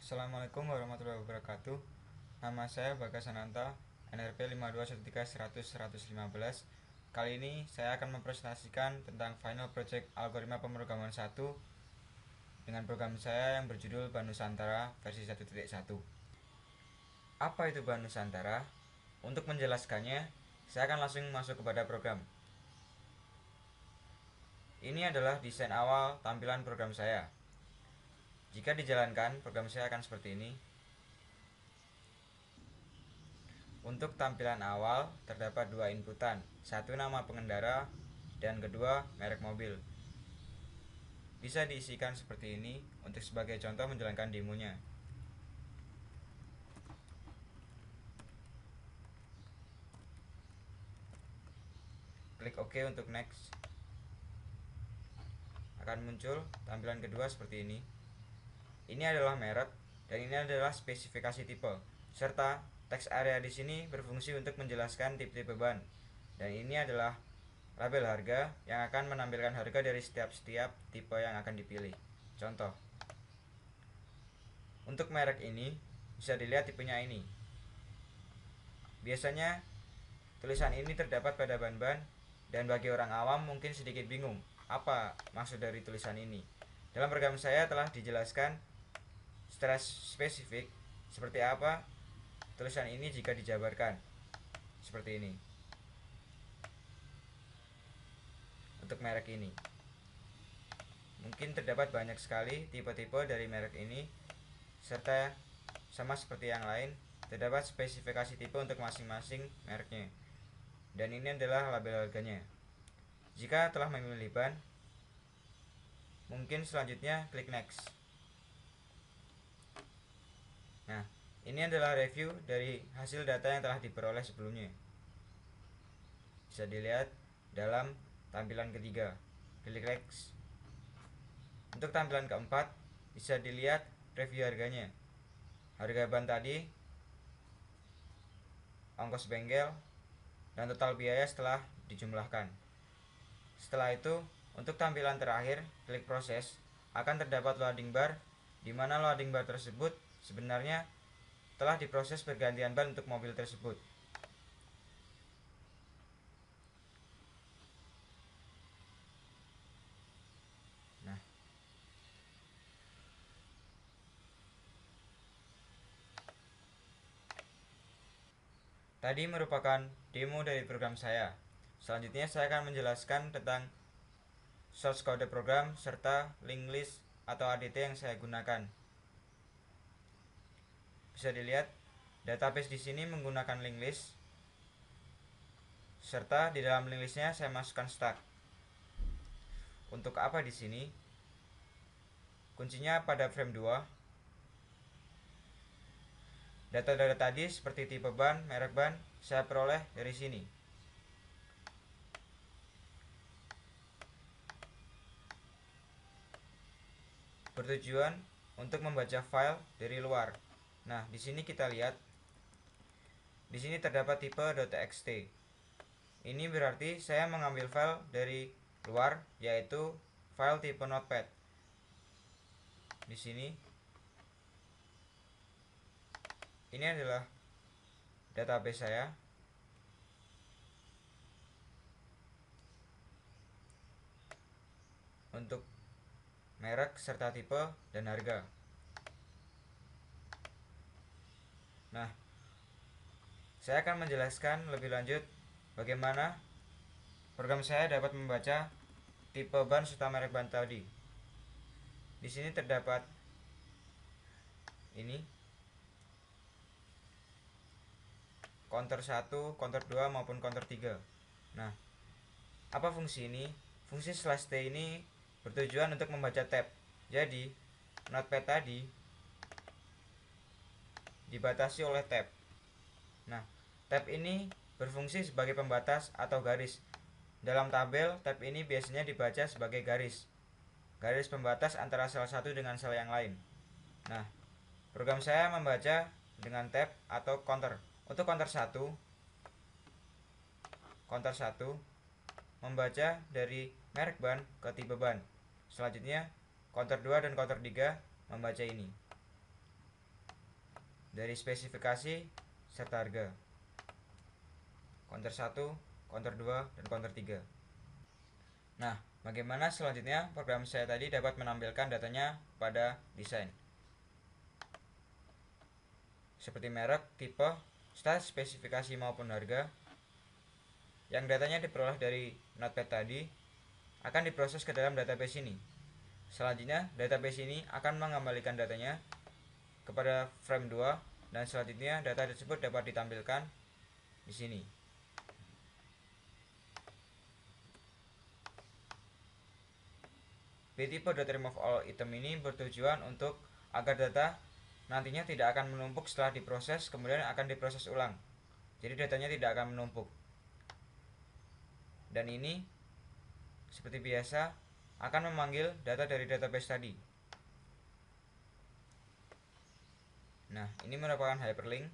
Assalamualaikum warahmatullahi wabarakatuh. Nama saya Bagas Ananta, NRP 52113001115. Kali ini saya akan mempresentasikan tentang Final Project Algoritma Pemrograman 1 dengan program saya yang berjudul Ban Nusantara versi 1.1. Apa itu Ban Nusantara? Untuk menjelaskannya, saya akan langsung masuk kepada program. Ini adalah desain awal tampilan program saya. Jika dijalankan, program saya akan seperti ini. Untuk tampilan awal terdapat dua inputan, satu nama pengendara dan kedua merek mobil. Bisa diisikan seperti ini untuk sebagai contoh menjalankan demonya. Klik OK untuk next. Akan muncul tampilan kedua seperti ini. Ini adalah merek dan ini adalah spesifikasi tipe serta teks area di sini berfungsi untuk menjelaskan tipe-tipe ban. Dan ini adalah label harga yang akan menampilkan harga dari setiap tipe yang akan dipilih. Contoh, untuk merek ini bisa dilihat tipenya ini. Biasanya tulisan ini terdapat pada ban-ban dan bagi orang awam mungkin sedikit bingung apa maksud dari tulisan ini. Dalam program saya telah dijelaskan secara spesifik seperti apa tulisan ini jika dijabarkan seperti ini. Untuk merek ini mungkin terdapat banyak sekali tipe-tipe dari merek ini, serta sama seperti yang lain terdapat spesifikasi tipe untuk masing-masing mereknya. Dan ini adalah label harganya. Jika telah memilih ban, mungkin selanjutnya klik next. Nah, ini adalah review dari hasil data yang telah diperoleh sebelumnya. Bisa dilihat dalam tampilan ketiga. Klik next. Untuk tampilan keempat, bisa dilihat review harganya. Harga ban tadi, ongkos bengkel, dan total biaya setelah dijumlahkan. Setelah itu, untuk tampilan terakhir, klik proses, akan terdapat loading bar, di mana loading bar tersebut sebenarnya telah diproses pergantian ban untuk mobil tersebut. Nah, tadi merupakan demo dari program saya. Selanjutnya saya akan menjelaskan tentang source code program serta link list atau ADT yang saya gunakan. Bisa dilihat database di sini menggunakan link list, serta di dalam link listnya saya masukkan stack. Untuk apa di sini? Kuncinya pada frame 2. Data-data tadi seperti tipe ban, merek ban saya peroleh dari sini. Bertujuan untuk membaca file dari luar. Nah, di sini kita lihat. Di sini terdapat tipe .txt. Ini berarti saya mengambil file dari luar, yaitu file tipe notepad. Di sini ini adalah database saya. Untuk merek serta tipe dan harga. Nah, saya akan menjelaskan lebih lanjut bagaimana program saya dapat membaca tipe ban serta merek ban tadi. Di sini terdapat ini counter 1, counter 2 maupun counter 3. Nah, apa fungsi ini? Fungsi /t ini bertujuan untuk membaca tab. Jadi, notepad tadi dibatasi oleh tab. Nah, tab ini berfungsi sebagai pembatas atau garis. Dalam tabel, tab ini biasanya dibaca sebagai garis. Garis pembatas antara sel satu dengan sel yang lain. Nah, program saya membaca dengan tab atau counter. Untuk counter 1 membaca dari merek ban ke tipe ban. Selanjutnya, counter 2 dan counter 3 membaca ini. dari spesifikasi serta harga. Counter 1, counter 2, dan counter 3. Nah, bagaimana selanjutnya program saya tadi dapat menampilkan datanya pada desain. Seperti merek, tipe, stat, spesifikasi maupun harga. Yang datanya diperoleh dari Notepad tadi akan diproses ke dalam database ini. Selanjutnya, database ini akan mengembalikan datanya kepada frame 2 dan selanjutnya data tersebut dapat ditampilkan di sini. btype.remove all item ini bertujuan untuk agar data nantinya tidak akan menumpuk setelah diproses, kemudian akan diproses ulang. Jadi datanya tidak akan menumpuk. Dan ini seperti biasa akan memanggil data dari database tadi. Nah, ini merupakan hyperlink.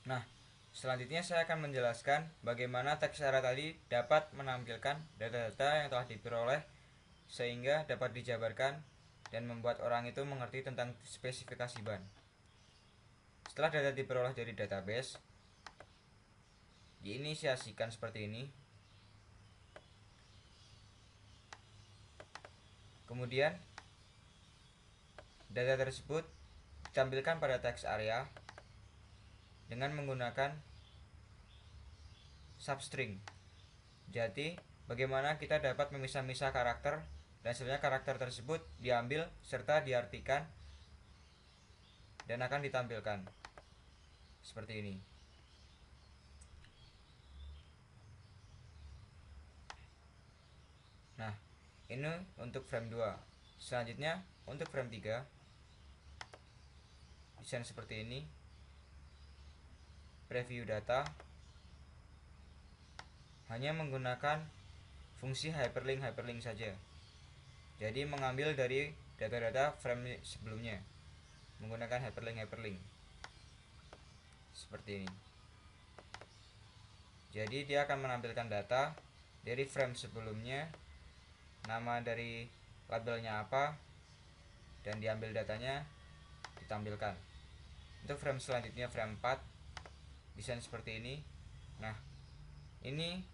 Nah, selanjutnya saya akan menjelaskan bagaimana teks area tadi dapat menampilkan data-data yang telah diperoleh sehingga dapat dijabarkan dan membuat orang itu mengerti tentang spesifikasi ban. Setelah data diperoleh dari database, diinisiasikan seperti ini. Kemudian data tersebut ditampilkan pada teks area dengan menggunakan substring. Jadi, bagaimana kita dapat memisah-misah karakter dan sebenarnya karakter tersebut diambil serta diartikan dan akan ditampilkan seperti ini. Nah, ini untuk frame 2. Selanjutnya untuk frame 3 desain seperti ini. Preview data hanya menggunakan fungsi hyperlink saja. Jadi mengambil dari data-data frame sebelumnya menggunakan hyperlink seperti ini. Jadi dia akan menampilkan data dari frame sebelumnya, nama dari labelnya apa, dan diambil datanya ditampilkan. Untuk frame selanjutnya frame 4 desain seperti ini. Nah, ini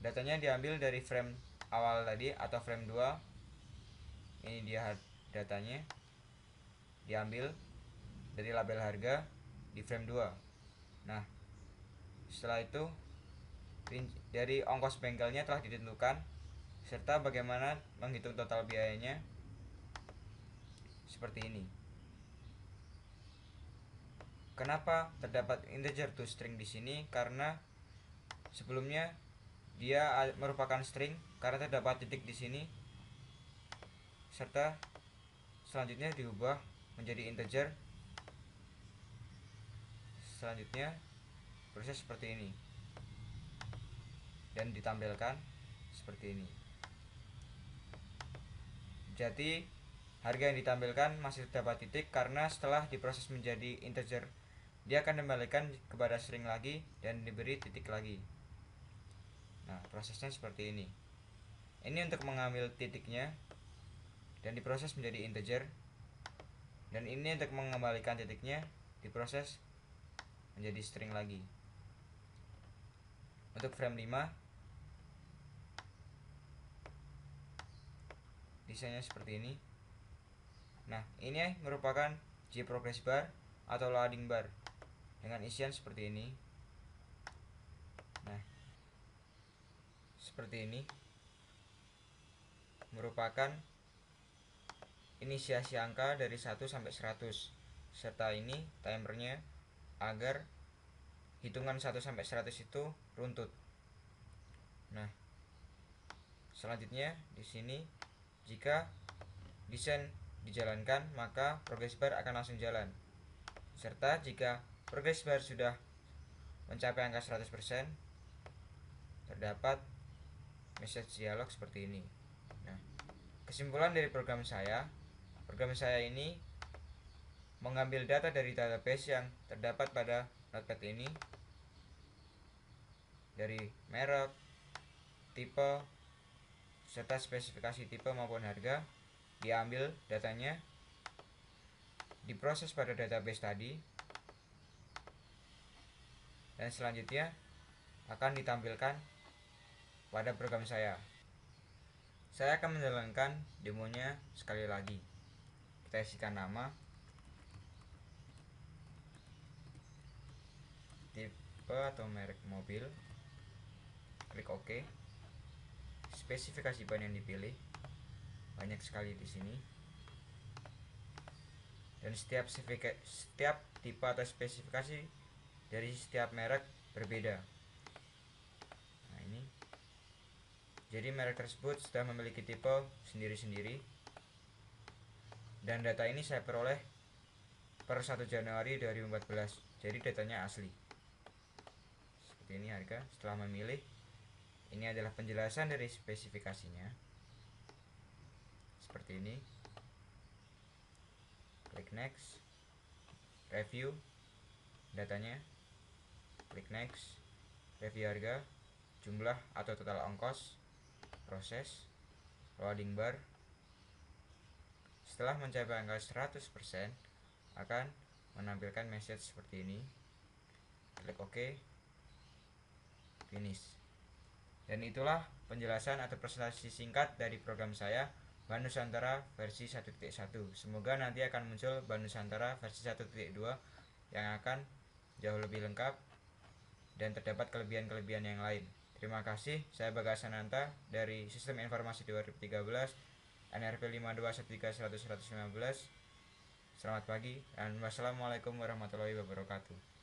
datanya diambil dari frame awal tadi atau frame 2. Ini dia datanya diambil dari label harga di frame 2. Nah, setelah itu dari ongkos bengkelnya telah ditentukan serta bagaimana menghitung total biayanya seperti ini. Kenapa terdapat integer to string di sini? Karena sebelumnya dia merupakan string karena terdapat titik di sini, serta selanjutnya diubah menjadi integer. Selanjutnya proses seperti ini dan ditampilkan seperti ini. Jadi harga yang ditampilkan masih terdapat titik karena setelah diproses menjadi integer dia akan kembalikan kepada string lagi dan diberi titik lagi. Nah, prosesnya seperti ini. Ini untuk mengambil titiknya dan diproses menjadi integer. Dan ini untuk mengembalikan titiknya diproses menjadi string lagi. Untuk frame 5 desainnya seperti ini. Nah, ini merupakan JProgress bar atau loading bar dengan isian seperti ini. Nah, seperti ini merupakan inisiasi angka dari 1 sampai 100 serta ini timernya agar hitungan 1 sampai 100 itu runtut. Nah, selanjutnya di sini jika desain dijalankan maka progress bar akan langsung jalan. Serta jika progress bar sudah mencapai angka 100%, terdapat message dialog seperti ini. Nah, kesimpulan dari program saya ini mengambil data dari database yang terdapat pada Notepad ini dari merek, tipe, serta spesifikasi tipe maupun harga, diambil datanya, diproses pada database tadi, dan selanjutnya akan ditampilkan pada program saya. Saya akan menjalankan demonya sekali lagi. Kita isikan nama, tipe atau merek mobil, klik OK. Spesifikasi ban yang dipilih banyak sekali di sini. Dan setiap tipe atau spesifikasi dari setiap merek berbeda. Nah, ini. Jadi merek tersebut sudah memiliki tipe sendiri-sendiri. Dan data ini saya peroleh per 1 Januari 2014. Jadi datanya asli. Seperti ini harga. Setelah memilih, ini adalah penjelasan dari spesifikasinya. Seperti ini. Klik next. Review datanya. Klik next. Review harga, jumlah atau total ongkos, proses, loading bar. Setelah mencapai angka 100% akan menampilkan message seperti ini. Klik OK, finish. Dan itulah penjelasan atau presentasi singkat dari program saya Ban Nusantara versi 1.1. Semoga nanti akan muncul Ban Nusantara versi 1.2 yang akan jauh lebih lengkap dan terdapat kelebihan-kelebihan yang lain. Terima kasih, saya Bagas Sananta dari Sistem Informasi 2013 NRP 52131115. Selamat pagi dan wassalamualaikum warahmatullahi wabarakatuh.